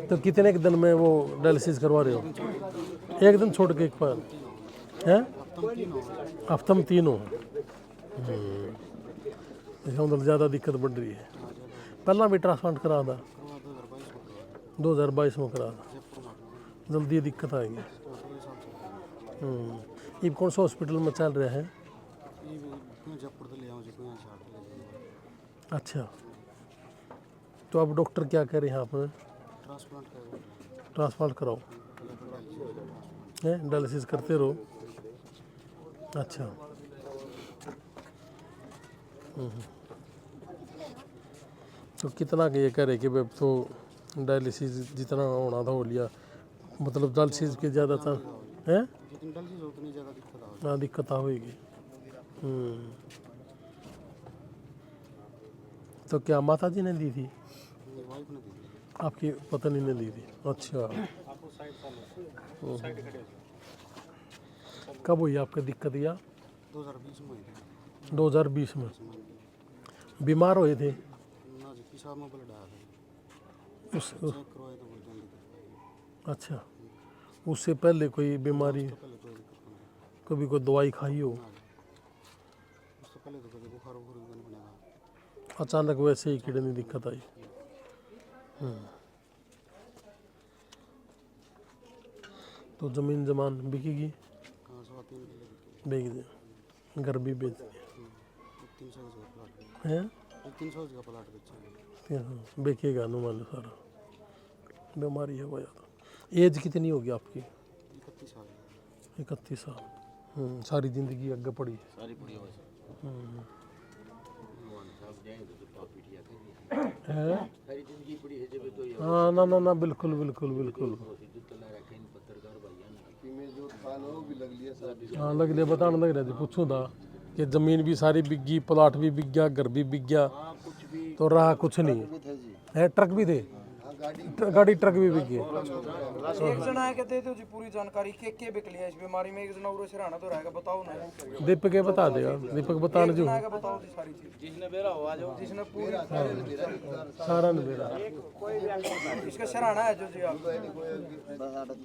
तो कितने के दिन में वो डायलिसिस करवा रहे हो? एक दिन छोड़ के एक बार हैं? हफ्ते में 3 हो। इसका मतलब ज़्यादा दिक्कत बढ़ रही है। पहला भी ट्रांसप्लांट करा था 2022 में करा था, जल्दी दिक्कत आएगी। ये कौन सा हॉस्पिटल में चल रहा है? अच्छा, तो अब डॉक्टर क्या कह रहे हैं आप? ट्रांसप्लांट कराओ है, डायलिसिस करते रहो। अच्छा, तो कितना के ये कह रहे कि भाई तो डायलिसिस जितना होना था हो लिया, मतलब डायलिसिस के ज़्यादा था है? हाँ, दिक्कत होगी। तो क्या माता जी ने दी थी? आपकी पत्नी ने दी थी। अच्छा, कब हुई आपकी दिक्कत? या 2020 में बीमार हुए थे? अच्छा, उससे पहले कोई बीमारी, कभी कोई दवाई खाई हो? अचानक वैसे ही किडनी दिक्कत आई। तो ज़मीन जमान बिकेगी? बेच दे, घर भी बेच दिया है? 300 का प्लाट बेचेगा अनुमान सारा। बीमारी है वो ज़्यादा। एज कितनी होगी आपकी? 31 साल। सारी जिंदगी आगे पड़ी है। हाँ, ना ना ना, बिल्कुल बिल्कुल बिल्कुल। हाँ, लग लिया, बताने लग रहा था, पूछूं था कि ज़मीन भी सारी बिक गई, प्लाट भी बिक गया, घर भी बिक गया, तो रहा कुछ नहीं है। ट्रक भी थे, गाड़ी ट्रक भी बिक गए। एक जना है कहते थे जी पूरी जानकारी के बिक लिया इस बीमारी में। एक जना उरो सिराना तो रहेगा, बताओ ना। दीपक के बता देगा, दीपक बताने जो बताओ जी सारी चीज। जिसने बेरा हुआ जो जिसने पूरी सारा नहीं बेरा। इसका सिराना है जो जी आप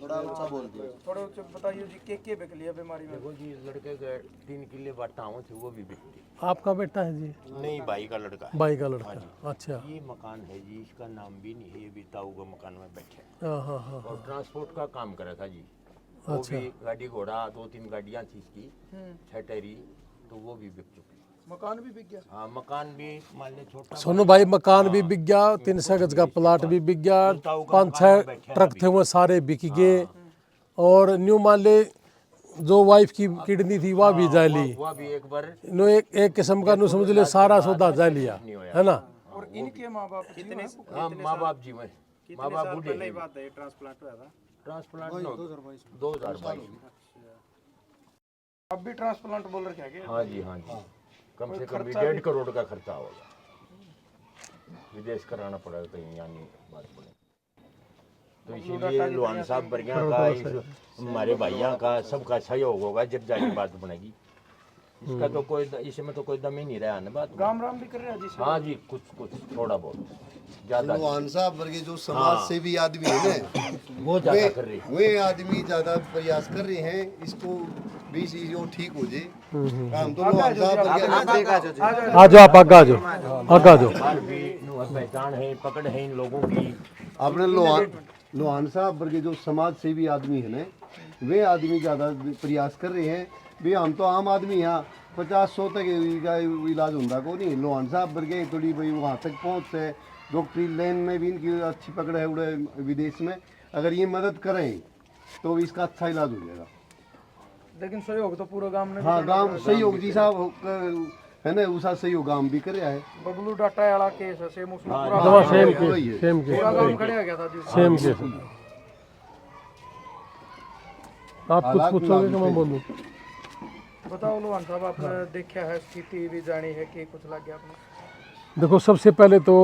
थोड़ा ऊंचा बोल दिया। थोड़ा ऊंचा बताइए जी के बिक लिया बीमारी में? वो जी लड़के के 3 किले बाटाओं थे, वो भी बिकती। आपका बेटा है जी? नहीं, भाई का लड़का है। भाई का लड़का। अच्छा, ये मकान है जी, इसका नाम भी नहीं है, ये भी ताऊ का मकान में बैठे। हाँ हाँ हाँ। और ट्रांसपोर्ट का काम करा था जी। वो भी गाड़ी घोड़ा 2-3 गाड़ियाँ थी इसकी, 6 टैरी, तो वो भी बिक चुकी। मकान भी बिक गया? हाँ, मकान भी मान ले छोटा। सोनू भाई, मकान भी बिक गया, 300 गज का प्लाट भी बिक गया, 5-6 ट्रक थे वो सारे बिक गए। और न्यू मान ले जो वाइफ की किडनी थी वह भी जा ली। वो भी एक बार नो एक किस्म का नु समझ ले सारा सौदा जा लिया है ना। और इनके माँ बाप कितने? हाँ, माँ बाप जी में माँ बाप बूढ़े हैं। बात है ट्रांसप्लांट हुआ था? ट्रांसप्लांट 2022। अब भी ट्रांसप्लांट बोल रखे हैं? हाँ जी, हाँ जी, कम से कम 1.5 करोड़ का खर्चा होगा। विदेश कराना पड़ेगा कहीं, यानी बात बने। तो इसीलिए लोहान साहब बरिया का, हमारे भाइयों का, सबका सहयोग होगा जब जाके बात बनेगी। इसका तो कोई, इसमें तो कोई दम ही नहीं रहा ना बात। गाम राम भी कर रहे हैं जी? हाँ जी, कुछ थोड़ा बहुत, ज्यादा। लोहान साहब वर्गे जो समाज सेवी आदमी है ना, वो ज्यादा कर रहे हैं। वे आदमी ज्यादा प्रयास कर रहे हैं इसको भी चीजों ठीक हो जाए। काम तो लोहान साहब वर्गे आ जाओ, आप आगे आ जाओ, आगे आ जाओ। पहचान है, पकड़ है इन लोगों की। आपने लोहान साहब वर्गे जो समाज सेवी आदमी है ना, वे आदमी ज्यादा प्रयास कर रहे हैं। भी हम तो आम आदमी यहाँ 50-100 तक का इलाज होता को नहीं। लोहान साहब वर्गे थोड़ी भाई वहाँ तक पहुँच है, डॉक्टरी लाइन में भी इनकी अच्छी पकड़ है उड़े विदेश में। अगर ये मदद करें तो इसका अच्छा इलाज हो जाएगा। लेकिन सहयोग तो पूरा गांव ने। हाँ, गांव सहयोग जी साहब है ना, उसा सहयोग गांव भी कर रहा है। बबलू डाटा वाला केस है, सेम उसमें सेम के पूरा गांव खड़े हो गया था जी। सेम के। आप कुछ पूछोगे कि मैं बोलूं? बताओ लोहान साहब, आपने देखा है, स्थिति भी जानी है कि कुछ लग गया आपने? देखो, सबसे पहले तो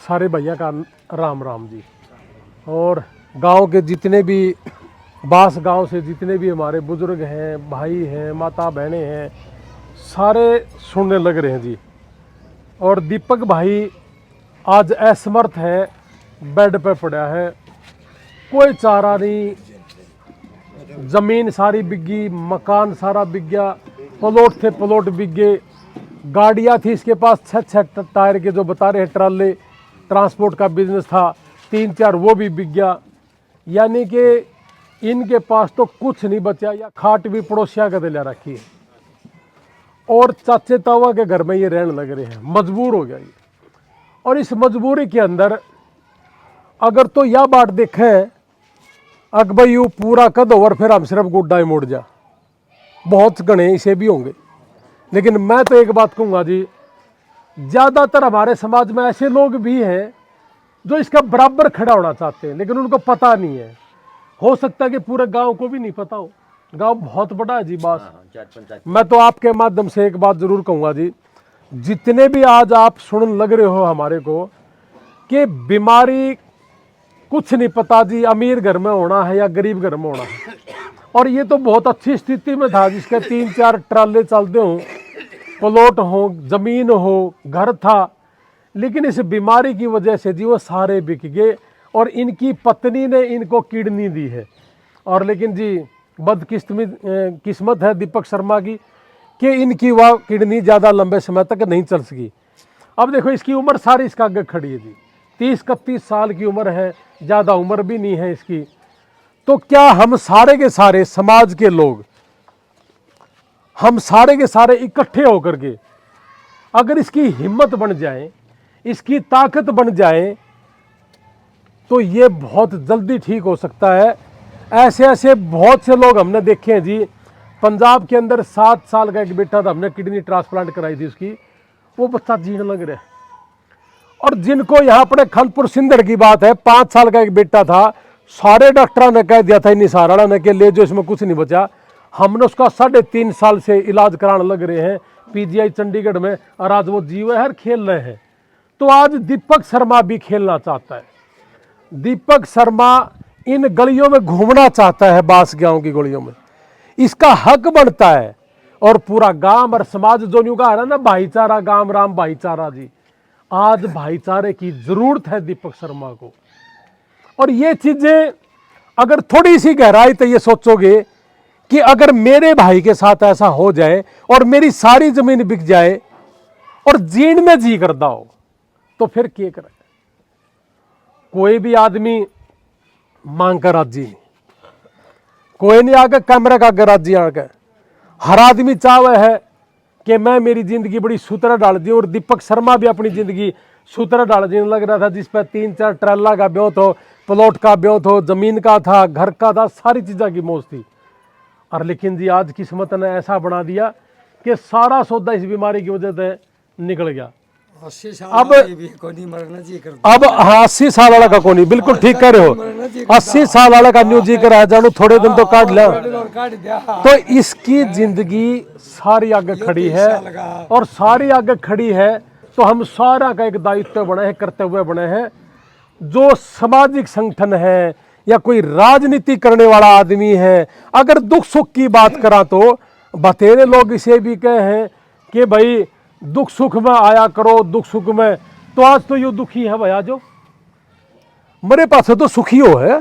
सारे भैया का राम राम जी। और गांव के जितने भी बास गांव से जितने भी हमारे बुजुर्ग हैं, भाई हैं, माता बहनें हैं, सारे सुनने लग रहे हैं जी। और दीपक भाई आज असमर्थ है, बेड पे पड़ा है, कोई चारा नहीं, जमीन सारी बिक गई, मकान सारा बिक गया, प्लॉट थे प्लॉट बिक गए, गाड़ियाँ थी इसके पास 6-6 टायर के जो बता रहे हैं, ट्राले ट्रांसपोर्ट का बिजनेस था 3-4 वो भी बिक गया। यानी कि इनके पास तो कुछ नहीं बचा, या खाट भी पड़ोसिया का दिला रखी है, और चाचे तावा के घर में ये रहने लग रहे हैं, मजबूर हो गया ये। और इस मजबूरी के अंदर अगर तो यह बात देखें अक भाई यू पूरा कद और फिर हम सिर्फ गुड्डा ही मुड़ जा, बहुत गणे इसे भी होंगे। लेकिन मैं तो एक बात कहूँगा जी, ज़्यादातर हमारे समाज में ऐसे लोग भी हैं जो इसका बराबर खड़ा होना चाहते हैं, लेकिन उनको पता नहीं है। हो सकता है कि पूरे गांव को भी नहीं पता हो, गांव बहुत बड़ा है जी। बात मैं तो आपके माध्यम से एक बात जरूर कहूँगा जी, जितने भी आज आप सुनने लग रहे हो हमारे को कि बीमारी कुछ नहीं पता जी, अमीर घर में होना है या गरीब घर में होना है। और ये तो बहुत अच्छी स्थिति में था जिसके 3-4 ट्राले चलते हों, प्लॉट हो, जमीन हो, घर था, लेकिन इस बीमारी की वजह से जी वो सारे बिक गए। और इनकी पत्नी ने इनको किडनी दी है। और लेकिन जी किस्मत है दीपक शर्मा की कि इनकी वह किडनी ज़्यादा लंबे समय तक नहीं चल सकी। अब देखो इसकी उम्र सारी इसका आगे खड़ी है जी, 30-31 साल की उम्र है, ज़्यादा उम्र भी नहीं है इसकी। तो क्या हम सारे के सारे समाज के लोग, हम सारे के सारे इकट्ठे होकर के अगर इसकी हिम्मत बन जाए, इसकी ताकत बन जाए, तो ये बहुत जल्दी ठीक हो सकता है। ऐसे ऐसे बहुत से लोग हमने देखे हैं जी। पंजाब के अंदर 7 साल का एक बेटा था, हमने किडनी ट्रांसप्लांट कराई थी उसकी, वो बच्चा जीने लग रहा है। और जिनको यहाँ अपने खानपुर सिंदर की बात है, 5 साल का एक बेटा था, सारे डॉक्टरों ने कह दिया था निसारा ने कि ले जो इसमें कुछ नहीं बचा। हमने उसका 3.5 साल से इलाज कराने लग रहे हैं PGI चंडीगढ़ में, और आज वो जीव है, खेल रहे हैं। तो आज दीपक शर्मा भी खेलना चाहता है। दीपक शर्मा इन गलियों में घूमना चाहता है, बास गांव की गलियों में, इसका हक बनता है। और पूरा गांव और समाज जो न्यू कहा ना, भाईचारा गांव राम भाईचारा जी, आज भाईचारे की जरूरत है दीपक शर्मा को। और ये चीजें अगर थोड़ी सी गहराई तो ये सोचोगे कि अगर मेरे भाई के साथ ऐसा हो जाए और मेरी सारी जमीन बिक जाए और जीण में जी करता हो, तो फिर क्या करे? कोई भी आदमी मांग कर राजी नहीं, कोई नहीं आके कैमरे का आगे राजी आके। हर आदमी चाहे है कि मैं मेरी जिंदगी बड़ी सूत्र डाल दी। और दीपक शर्मा भी अपनी जिंदगी सूत्र डाल देने लग रहा था, जिस पर 3-4 ट्रेला का ब्यों हो, प्लॉट का ब्यों हो, जमीन का था, घर का था, सारी चीज़ों की मौज थी। और लेकिन जी आज किस्मत ने ऐसा बना दिया कि सारा सौदा इस बीमारी की वजह से निकल गया। 80 साल अब भी कोनी मरना जी कर अब हाँ 80 साल वाला का कोनी, बिल्कुल ठीक कह रहे हो। 80 साल वाला का न्यू जी करा जानू, थोड़े दिन तो काट लिया। काट दिया। तो इसकी जिंदगी सारी आगे खड़ी है, और सारी आगे खड़ी है। तो हम सारा का एक दायित्व बने हैं, कर्तव्य बने हैं। जो सामाजिक संगठन है या कोई राजनीति करने वाला आदमी है, अगर दुख सुख की बात करा तो बतेरे लोग इसे भी कहे हैं कि भाई दुख सुख में आया करो, दुख सुख में। तो आज तो ये दुखी है भैया, जो मेरे पास तो सुखी हो है,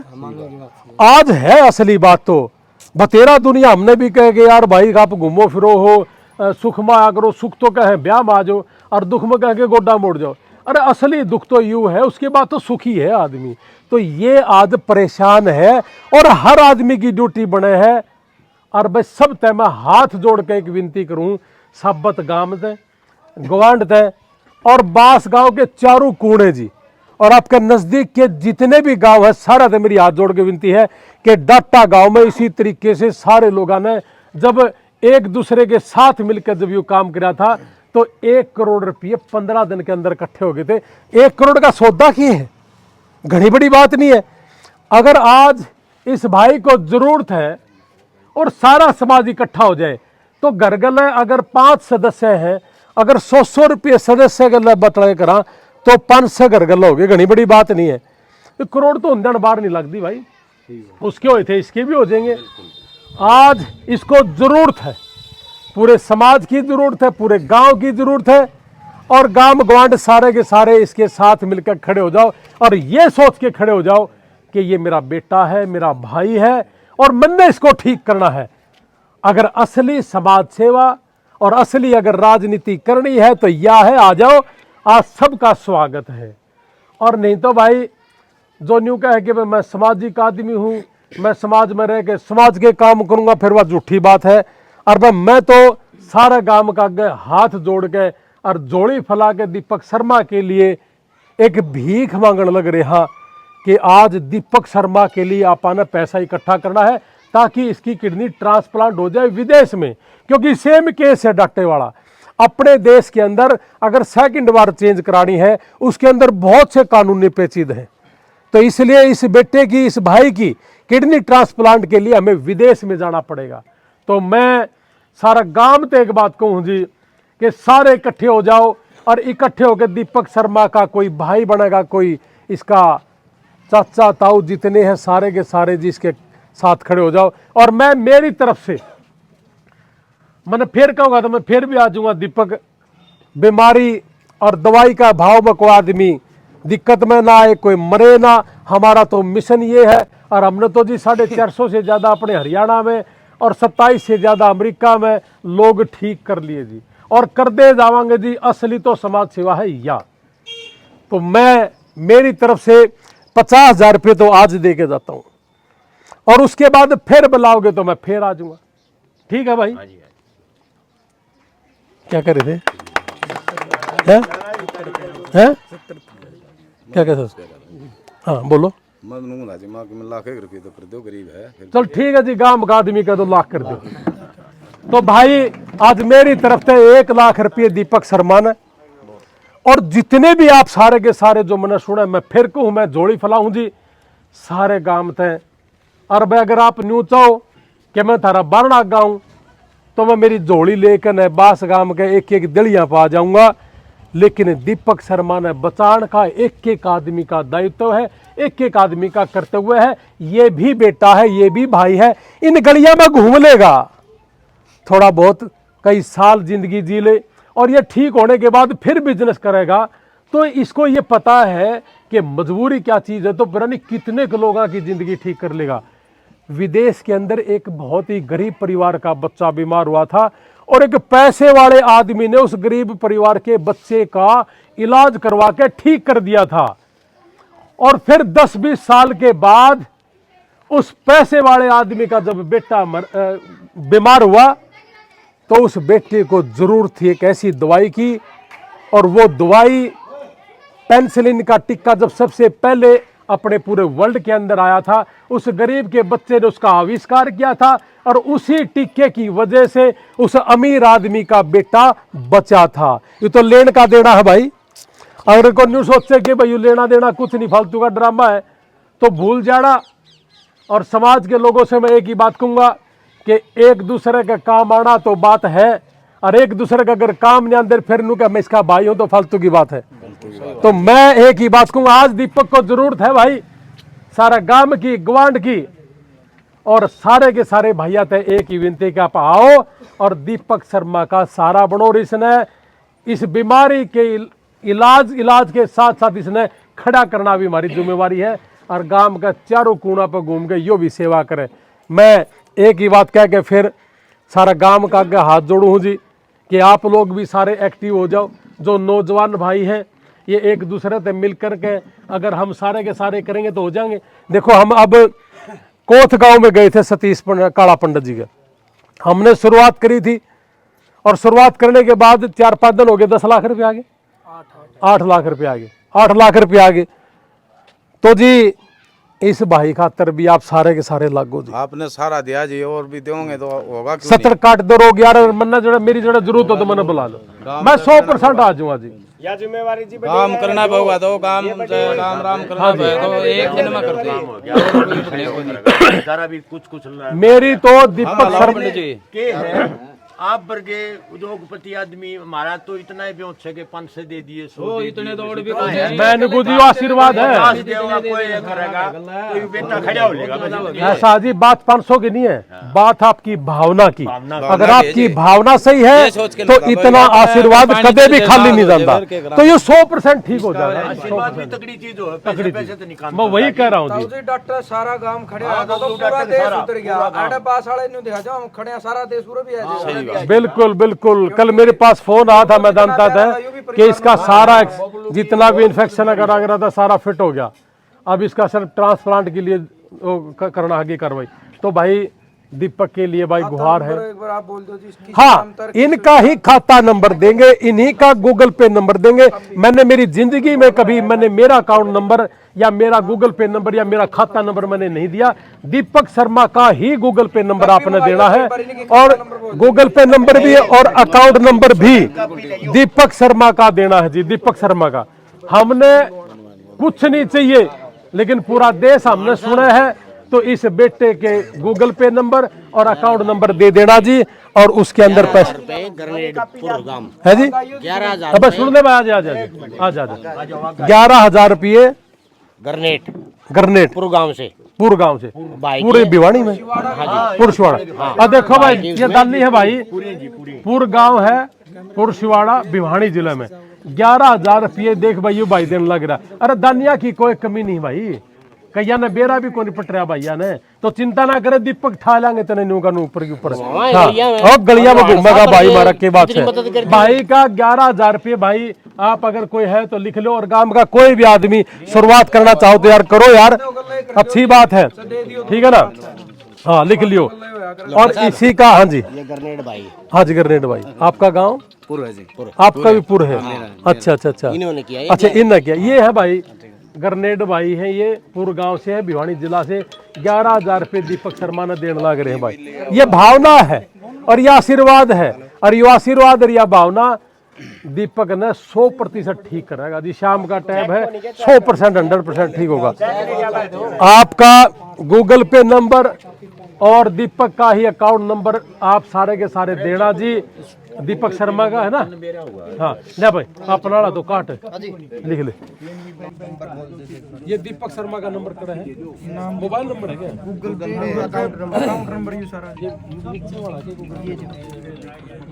आज है असली बात। तो बतेरा दुनिया हमने भी कहे कि यार भाई आप घूमो फिरो हो, सुख में आया करो। सुख तो कहे ब्याह में आ जाओ, और दुख में कह के गोड्डा मोड़ जाओ। अरे असली दुख तो यूं है, उसके बाद तो सुखी है आदमी। तो ये आज परेशान है, और हर आदमी की ड्यूटी बने है। और भाई सब तय मैं हाथ जोड़ के एक विनती करूं, साबत गांव से गवांड तय और बास गांव के चारों कोने जी, और आपके नजदीक के जितने भी गांव है, सारा से मेरी हाथ जोड़ के विनती है कि डाटा गांव में इसी तरीके से सारे लोगों ने जब एक दूसरे के साथ मिलकर जब ये काम किया था, तो 1 करोड़ रुपये 15 दिन के अंदर इकट्ठे हो गए थे। 1 करोड़ का सौदा किए है, घनी बड़ी बात नहीं है। अगर आज इस भाई को जरूरत है और सारा समाज इकट्ठा हो जाए, तो घरगल अगर 5 सदस्य हैं, अगर 100 रुपये सदस्य गल बतला करा तो 500 घरगल हो गए, घनी बड़ी बात नहीं है। 1 करोड़ तो अंदर बाहर नहीं लगती भाई, उसके हुए थे इसके भी हो जाएंगे। आज इसको जरूरत है पूरे समाज की जरूरत है, पूरे गांव की जरूरत है, और गांव गवांड सारे के सारे इसके साथ मिलकर खड़े हो जाओ और ये सोच के खड़े हो जाओ कि ये मेरा बेटा है, मेरा भाई है और मैंने इसको ठीक करना है। अगर असली समाज सेवा और असली अगर राजनीति करनी है तो यह है, आ जाओ, आज सबका स्वागत है। और नहीं तो भाई जो न्यू कहे कि मैं सामाजिक आदमी हूँ, मैं समाज में रह के समाज के काम करूंगा, फिर वह झूठी बात है। और भाई मैं तो सारा गांव का आगे हाथ जोड़ के और जोड़ी फैला के दीपक शर्मा के लिए एक भीख मांगने लग रहा कि आज दीपक शर्मा के लिए आपने पैसा इकट्ठा करना है ताकि इसकी किडनी ट्रांसप्लांट हो जाए विदेश में, क्योंकि सेम केस है डॉक्टर वाला। अपने देश के अंदर अगर सेकंड बार चेंज करानी है उसके अंदर बहुत से कानूनी पेचीद हैं, तो इसलिए इस बेटे की, इस भाई की किडनी ट्रांसप्लांट के लिए हमें विदेश में जाना पड़ेगा। तो मैं सारा गांव तो एक बात कहूँ जी कि सारे इकट्ठे हो जाओ और इकट्ठे होकर दीपक शर्मा का कोई भाई बनेगा, कोई इसका चाचा ताऊ जितने हैं सारे के सारे जी इसके साथ खड़े हो जाओ। और मैं मेरी तरफ से मैंने फिर कहूँगा तो मैं फिर भी आ जाऊँगा। दीपक, बीमारी और दवाई का भाव में कोई आदमी दिक्कत में ना आए, कोई मरे ना, हमारा तो मिशन ये है। और हमने तो जी 450 से ज़्यादा अपने हरियाणा में और 27 से ज़्यादा अमेरिका में लोग ठीक कर लिए जी, और कर दे जावांगे जी। असली तो समाज सेवा है या। तो मैं मेरी तरफ से 50,000 रुपये तो आज दे के जाता हूँ, और उसके बाद फिर बुलाओगे तो मैं फिर आ जाऊँगा। ठीक है भाई? क्या कर रहे थे? हैं? क्या कहते? हाँ बोलो। लाख रुपये तो कर दो, गरीब है। चल ठीक है जी, गांव का आदमी का तो लाख कर दो। तो भाई आज मेरी तरफ से 1 लाख रुपये दीपक शर्मा ने, और जितने भी आप सारे के सारे जो मैंने सुना, मैं फिर कहूँ मैं जोड़ी फैलाऊँ जी सारे गांव थे। और भाई अगर आप न्यू चाहो कि मैं थारा बारना गाऊँ तो मैं मेरी जोड़ी लेकर न बास गांव के एक एक दलिया पा जाऊंगा। लेकिन दीपक शर्मा ने बचाने का एक एक आदमी का दायित्व है, एक एक आदमी का कर्तव्य है। ये भी बेटा है, ये भी भाई है, इन गलियां में घूम लेगा थोड़ा बहुत, कई साल जिंदगी जी ले, और ये ठीक होने के बाद फिर बिजनेस करेगा। तो इसको ये पता है कि मजबूरी क्या चीज़ है, तो पता नहीं कितने के लोगों की जिंदगी ठीक कर लेगा। विदेश के अंदर एक बहुत ही गरीब परिवार का बच्चा बीमार हुआ था, और एक पैसे वाले आदमी ने उस गरीब परिवार के बच्चे का इलाज करवा के ठीक कर दिया था। और फिर 10-20 साल के बाद उस पैसे वाले आदमी का जब बेटा बीमार हुआ तो उस बेटे को जरूरत थी एक ऐसी दवाई की, और वो दवाई पेनिसिलिन का टिक्का जब सबसे पहले अपने पूरे वर्ल्ड के अंदर आया था, उस गरीब के बच्चे ने उसका आविष्कार किया था, और उसी टिक्के की वजह से उस अमीर आदमी का बेटा बचा था। ये तो लेन का देना है भाई। अगर कोई न्यू सोचे कि भाई लेना देना कुछ नहीं, फालतू का ड्रामा है, तो भूल जाना। और समाज के लोगों से मैं एक ही बात कहूँगा कि एक दूसरे का काम आना तो बात है, और एक दूसरे का अगर काम नहीं अंदर फिर नू क्या मैं इसका भाई हूँ तो फालतू की बात है। तो मैं एक ही बात कहूँगा, आज दीपक को जरूरत है भाई, सारा गांव की, गवांड की, और सारे के सारे भैया थे एक ही विनती कि आप आओ और दीपक शर्मा का सहारा बनो। और इसने इस बीमारी के इलाज के साथ साथ इसने खड़ा करना भी हमारी जिम्मेवारी है, और गांव का चारों कोना पर घूम के यो भी सेवा करे। मैं एक ही बात कह के फिर सारा गांव का आगे हाथ जोड़ू हूँ जी कि आप लोग भी सारे एक्टिव हो जाओ। जो नौजवान भाई हैं ये एक दूसरे से मिल कर के अगर हम सारे के सारे करेंगे तो हो जाएंगे। देखो हम अब कोथ गांव में गए थे, सतीश काला पंडित जी का हमने शुरुआत करी थी, और शुरुआत करने के बाद 4-5 दिन हो गए 10 लाख रुपये आ गए, 8 लाख रुपये आ गए, 8 लाख रुपये आ गए। तो जी इस भाई खातर भी आप सारे के सारे लागो जी, आपने सारा दिया जी, और भी दोगे तो होगा क्यों 70 काट दो रोग यार, मन्ना जो मेरी जो जरूरत हो तो मैंने बुला लो, मैं 100% आ जाऊंगा जी। या जिम्मेवारी जी काम करना होगा तो काम राम करना तो एक दिन में कर दे। सारा भी कुछ मेरी तो दीपक शर्मा जी के है आप वर्गे उद्योगपति आदमी हमारा तो इतना ही बेहोश है कि 500 दे दिए 100 वो दे इतने दिए, दौड़ भी कितना है? मैंने को जी आशीर्वाद है। 50 देगा कोई ये करेगा, कोई बेटा खड़ा हो लेगा। ऐसा जी बात 500 की नहीं है, बात आपकी भावना की। भावना अगर आपकी भावना सही है तो इतना आशीर्वाद कदे भी खाली नहीं जाता, तो ये 100% ठीक हो जाएगा। आशीर्वाद भी तगड़ी चीज हो, पैसे पैसे तो निकाल। मैं वही कह रहा हूँ जी। जी डॉक्टर सारा गांव खड़े हाँ, आ तो डॉक्टर पूरा देश सारा, उतर गया। पूरा गाँव। आड़े पास वाले नु दिखा जाओ, हम खड़े हैं, सारा देश पूरा भी है जी। बिल्कुल बिल्कुल, कल मेरे पास फोन आया था, मैं जानता था कि इसका सारा जितना भी इन्फेक्शन अगर आ रहा था सारा फिट हो गया। अब इसका सिर्फ ट्रांसप्लांट के लिए करना आगे कार्रवाई। तो भाई दीपक के लिए भाई गुहार है। एक बार आप बोल दो जी इसकी हाँ, इनका ही खाता नंबर देंगे, इन्हीं का गूगल पे नंबर देंगे। मैंने मेरी जिंदगी में कभी मैंने मेरा अकाउंट नंबर या मेरा गूगल पे नंबर या मेरा खाता नंबर मैंने नहीं दिया। दीपक शर्मा का ही गूगल पे नंबर आपने देना है, और गूगल पे नंबर भी और अकाउंट नंबर भी दीपक शर्मा का देना है जी, दीपक शर्मा का। हमने कुछ नहीं चाहिए, लेकिन पूरा देश हमने सुना है, तो इस बेटे के गूगल पे नंबर और अकाउंट नंबर दे देना जी, और उसके अंदर पैसे है जी। 11,000 अब सुन ले भाई, आज 11,000 रुपये गरनेट गांव से पूरे गांव से, पूरे भिवानी में, पुरशवाड़ा। अब देखो भाई, ये दानी है भाई, पूरे गांव है, पुरशवाड़ा भिवानी जिले में। 11,000 रुपये देख भाई, ये भाई देने लग रहा। अरे दानिया की कोई कमी नहीं भाई, कैया ने बेरा भी कोई पट रहा भैया ने, तो चिंता ना करे, दीपक ठा लेंगे तेने न्यूगा ऊपर के ऊपर। और गलिया में घूमेगा भाई, मारा के बात है भाई का 11,000 रुपये। भाई आप अगर कोई है तो लिख लो, और गांव का कोई भी आदमी शुरुआत करना चाहो तो यार करो यार, अच्छी बात है, ठीक है ना। हाँ लिख लियो। और इसी का, हाँ जी, ये गरनेट भाई, हाँ जी गरनेट भाई। आपका गाँव पुर है जी, आपका भी पुर है? अच्छा अच्छा अच्छा, इन्होंने किया है। अच्छा इनने किया। ये है भाई गरनेड भाई हैं, ये पूर्व गांव से है, भिवानी जिला से। 11,000 रुपये दीपक शर्मा ने देने लग रहे हैं भाई। ये भावना है और ये आशीर्वाद है, और ये आशीर्वाद और यह भावना दीपक ने 100% ठीक करेगा जी। शाम का टाइम है, 100% 100% ठीक होगा। आपका गूगल पे नंबर और दीपक का ही अकाउंट नंबर आप सारे के सारे देना जी। दीपक शर्मा का है ना? हाँ ले भाई, अपना तो काट लिख ले। ये दीपक शर्मा का नंबर करा है, मोबाइल नंबर है क्या? गूगल पे अकाउंट नंबर ये सारा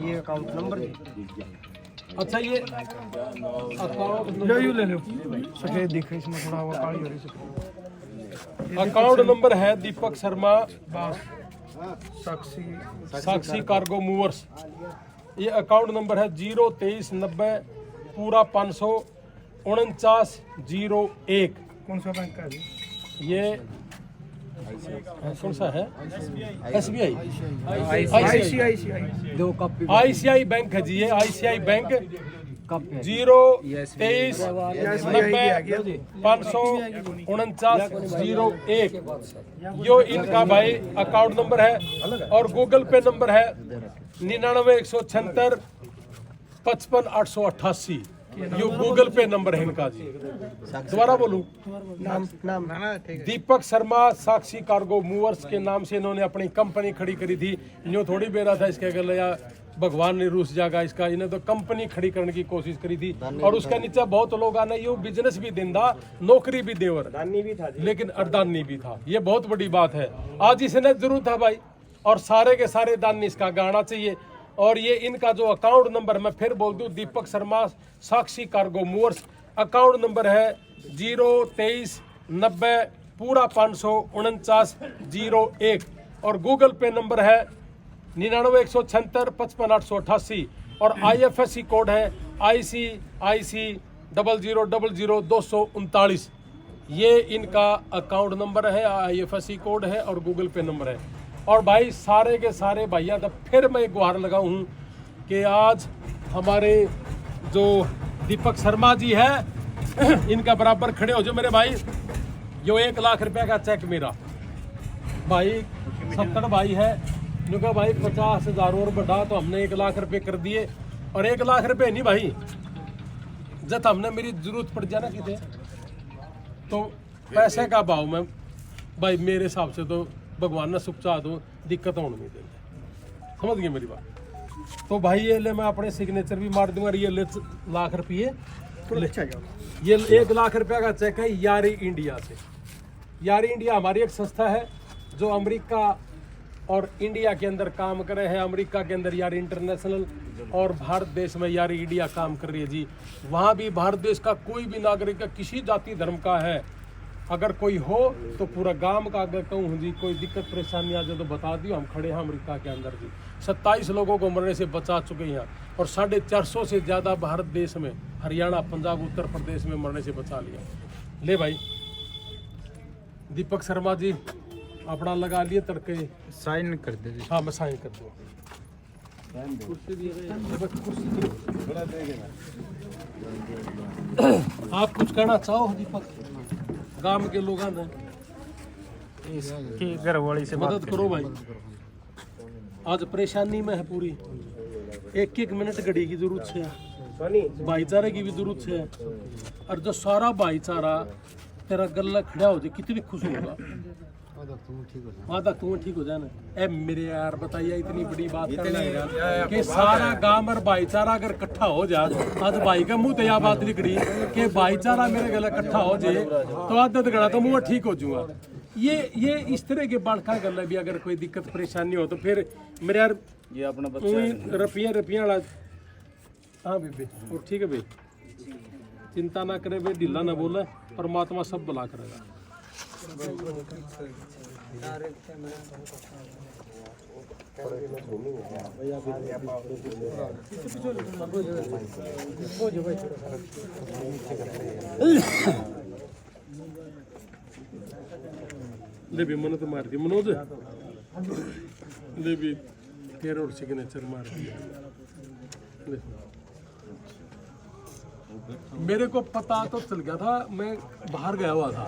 ये अकाउंट नंबर। अच्छा ये अकाउंट ले लो, सफेद दिख रही इसमें, थोड़ा वो काली हो रही सफेद। अकाउंट नंबर है दीपक शर्मा साक्षी कार्गो मूवर्स। ये अकाउंट नंबर है 02390 पूरा 549 कौन सा बैंक का है? ये कौन सा है? SBI ICICI बैंक है जी। ये ICICI बैंक 02390 549 यो इनका भाई अकाउंट नंबर है, और गूगल पे नंबर है 99 176 55 888। यो गूगल पे नंबर है इनका जी। दोबारा बोलूं, नाम दीपक शर्मा साक्षी कार्गो मूवर्स के नाम से इन्होंने अपनी कंपनी खड़ी करी थी। यूँ थोड़ी बेरा था इसके गले या भगवान ने रूस जागा इसका, इन्हें तो कंपनी खड़ी करने की कोशिश करी थी। और उसका नीचे बहुत लोग आने, ये बिजनेस भी दिंदा, नौकरी भी देवर, लेकिन अर्दानी भी था। ये बहुत बड़ी बात है। आज इसने जरूरत है भाई, और सारे के सारे दानी इसका गाना चाहिए। और ये इनका जो अकाउंट नंबर मैं फिर बोल दूं, दीपक शर्मा साक्षी कार्गो मूवर्स, अकाउंट नंबर है 02390 पूरा 549 और गूगल पे नंबर है 99 176 55 888 और IFSC कोड है ICIC 0000 ये इनका अकाउंट नंबर है, IFSC कोड है और गूगल पे नंबर है। और भाई सारे के सारे भैया तब फिर मैं गुहार लगा हूँ कि आज हमारे जो दीपक शर्मा जी है इनका बराबर खड़े हो जो मेरे भाई। जो 1 लाख रुपए का चेक मेरा भाई 70 भाई है, उनका भाई 50,000 और बढ़ा तो हमने 1 लाख रुपए कर दिए। और 1 लाख रुपए नहीं भाई, जब हमने मेरी जरूरत पड़ जाए ना कितने, तो पैसे का भाव में भाई मेरे हिसाब से तो भगवान ने सुख चाह दो, दिक्कत होने नहीं देते। समझ गए मेरी बात? तो भाई ये ले मैं अपने सिग्नेचर भी मार दूंगा। ये ले लाख रुपये, ये 1 लाख रुपया का चेक है यारी इंडिया से। यारी इंडिया हमारी एक संस्था है जो अमेरिका और इंडिया के अंदर काम करे है। अमेरिका के अंदर यारी इंटरनेशनल और भारत देश में यारी इंडिया काम कर रही है जी। वहाँ भी भारत देश का कोई भी नागरिक का किसी जाति धर्म का है अगर कोई हो तो पूरा गांव का अगर कहूँ जी कोई दिक्कत परेशानी आ जाए तो बता दियो, हम खड़े हैं अमेरिका के अंदर जी। 27 लोगों को मरने से बचा चुके हैं और 450 से ज़्यादा भारत देश में, हरियाणा, पंजाब, उत्तर प्रदेश में मरने से बचा लिया। ले भाई दीपक शर्मा जी अपना लगा लिए तड़के, साइन कर दे। हाँ मैं साइन कर दूँ। आप कुछ कहना चाहो दीपक? गांव के लोगों ने इसकी घर वाली से मदद करो भाई, आज परेशानी में है पूरी। 1-1 मिनट घड़ी की जरूरत है, भाईचारे की भी जरूरत है। और जो सारा भाईचारा तेरा गला खड़ा हो जाए कितनी खुश होगा। आधा तू ठीक हो जाना। ए मेरे यार बताइए इतनी बड़ी बात करना है यार कि सारा गांव और भाईचारा अगर इकट्ठा हो जाए। आज भाई का मुंह तो यह बात निकली कि भाईचारा मेरे गला इकट्ठा हो जाए तो आदत गड़ा तो मुंह ठीक हो जाऊंगा। ये इस तरह के बालका गल भी अगर कोई दिक्कत परेशानी हो तो फिर मेरे यार ये अपना बच्चा रुपया वाला। हाँ बेबे और ठीक है भाई, चिंता ना करे भाई, ढीला ना बोला, परमात्मा सब भला करेगा। ले भी मन तो मार दी मनोज, ले भी तेरा और सिग्नेचर मार दिया। मेरे को पता तो चल गया था, मैं बाहर गया हुआ था,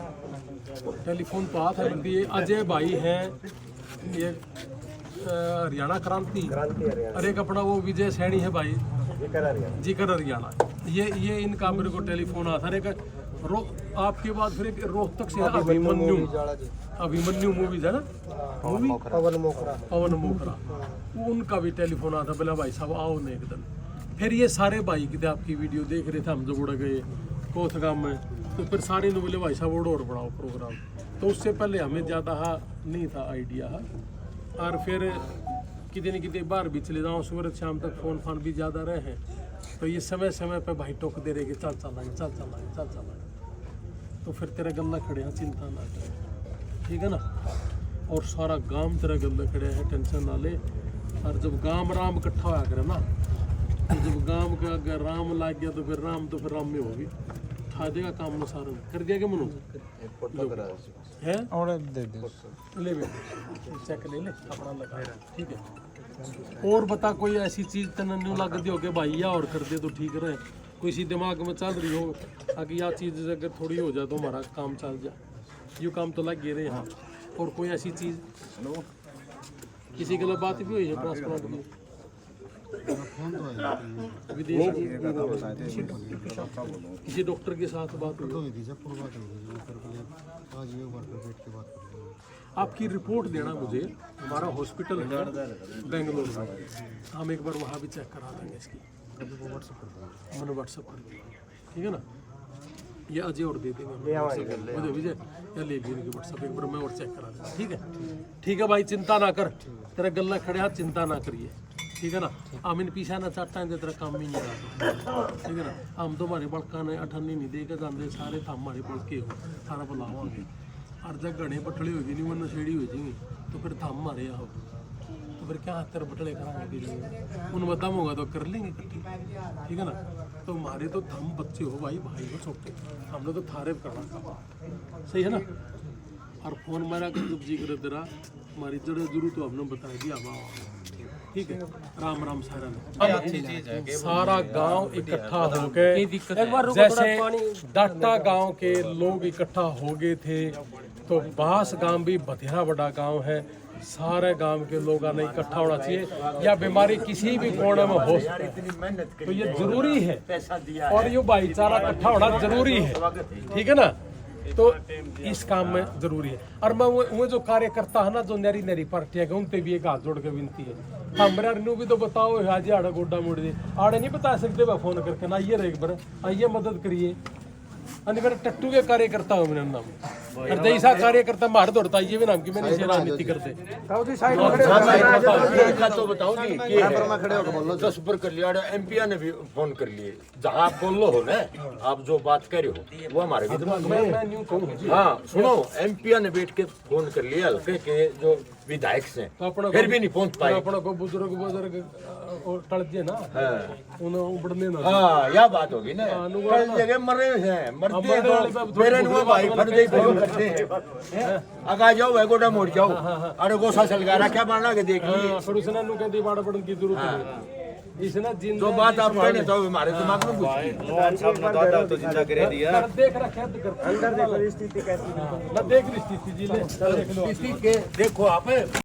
टेलीफोन तो आता है। ये अजय भाई हैं, ये हरियाणा क्रांति और एक अपना वो विजय सैनी है भाई, जिकर हरियाणा। ये इनका मेरे को टेलीफोन आता है। एक आपके बाद फिर एक रोहतक से अभिमन्यु मूवीज है ना, मूवी पवन मोखरा, उनका भी टेलीफोन आता, बोला भाई साहब आओ ना एक दिन। फिर ये सारे भाई की आपकी वीडियो देख रहे थे, हम जब उड़ गए कोथगाम में, तो फिर सारे ने बोले भाई साहब और बढ़ाओ प्रोग्राम। तो उससे पहले हमें ज़्यादा नहीं था आइडिया। और फिर कितने बार भी चले जाओ, सुबह शाम तक फ़ोन फान भी ज़्यादा रहे हैं, तो ये समय समय पे भाई टोक दे रहे कि चल चलाएंगे। तो फिर तेरा गला खड़े हैं, चिंता ना करे, ठीक है ना। और सारा गांव तेरा गला खड़े हैं, टेंशन ना ले। और जब गांव राम इकट्ठा होया करे ना, तो जब गांव का अगर राम लाग गया तो फिर राम में होगी। उठा देगा काम में सारा कर दिया क्या मनोज है? और दे दे ले चेक ले अपना लगा, ठीक है। और बता कोई ऐसी चीज तने न्यू लग दी हो कि भाई या और कर दे तो ठीक रहे, कोई सी दिमाग में चल रही हो अगर यह चीज़ अगर थोड़ी हो जाए तो हमारा काम चल जाए। यूँ काम तो लग गए रहे हैं। और कोई ऐसी चीज़ किसी के लिए बात भी हुई है ट्रांसप्लांट की विदेश किसी डॉक्टर के साथ बात हुई? आपकी रिपोर्ट देना मुझे, हमारा हॉस्पिटल है बेंगलोर में, हम एक बार वहाँ भी चेक करा देंगे इसकी, मैंने व्हाट्सअप कर दिया, ठीक है ना। ये अजय और दे देंगे विजय, या ले लीजिए व्हाट्सअप एक बार मैं और चेक करा दूँगा, ठीक है। ठीक है भाई, चिंता ना कर, तेरा गला खड़े हाथ चिंता ना करिए, ठीक है ना। हम इन पीछा ना चाहता है तेरा काम ही नहीं रहा, ठीक है ना। हम तो हमारे बड़का ने अठन्नी नहीं दे के जाते सारे, तो हमारे बड़के हो सारा बुलावांगे। और जब घने बटले होगी नहीं वो नशेड़ी हो जाएंगी तो फिर थम मारे आओ, तो फिर क्या तेरे बटले कराएंगे उनमें दम होगा तो कर लेंगे इकट्ठी, ठीक है ना। तो हमारे तो थम बच्चे हो भाई हो छोटे, हमने तो थारे करना, सही है ना। और फोन मारा कर जब जी करे तेरा, हमारी जरूर जरूर तो हमने बता दिया, ठीक है। राम राम सारा ने सारा गांव इकट्ठा हो गए, जैसे डाटा गांव के लोग इकट्ठा हो गए थे, तो बास गांव भी बथेरा बड़ा गांव है, सारे गांव के लोगों ने इकट्ठा होना चाहिए। या बीमारी किसी भी कोने में हो तो ये जरूरी है, और ये भाईचारा इकट्ठा होना जरूरी है, ठीक है ना। तो इस काम में जरूरी है। और मैं वो जो कार्यकर्ता है ना, जो नरी नरी पार्टियां के, उन पे भी एक हाथ जोड़ के विनती है, हमारे नु भी तो बताओ हाजी आड़ा गोड्डा मोड़ दे आड़े नहीं बता सकते बा फोन करके ना आइए एक बार आइए मदद करिए अनि मेरे टट्टू के कार्यकर्ता हूँ मेरा नाम और जैसा कार्यकर्ता मार दौड़ता ये भी नाम की मैंने इसे राजनीति करते ताऊ जी साइड में खड़े हो एक बात तो बताओ जी कि खड़े होकर बोलो 10 पर कर लिया एमपी ने भी फोन कर लिए जहाँ आप बोल लो हो ना आप जो बात कर रहे हो वो हमारे भी दिमाग में मैं न्यू कहूँ हाँ सुनो एमपी ने बैठ के फोन कर लिए हल्के के जो विधायक से फिर भी नहीं पहुंच पाए अपना को बुजुर्ग टल दिए ना उन्हें उबड़ने ना हाँ यह बात होगी ना कल जगह मरे हैं मरते हैं तो मेरे नुआ भाई फट गई फोन करते हैं आगा जाओ वह गोटा मोड़ जाओ अरे गोसा सलगा रहा क्या बना के देख लिए फिर उसने नु कहती बाड़ पड़न की जरूरत नहीं इसने जिन जो बात आप कहने तो हमारे दिमाग में घुस गई देख रखा है तो अंदर देखो स्थिति कैसी ना देख रही स्थिति जी ले देख लो देखो आप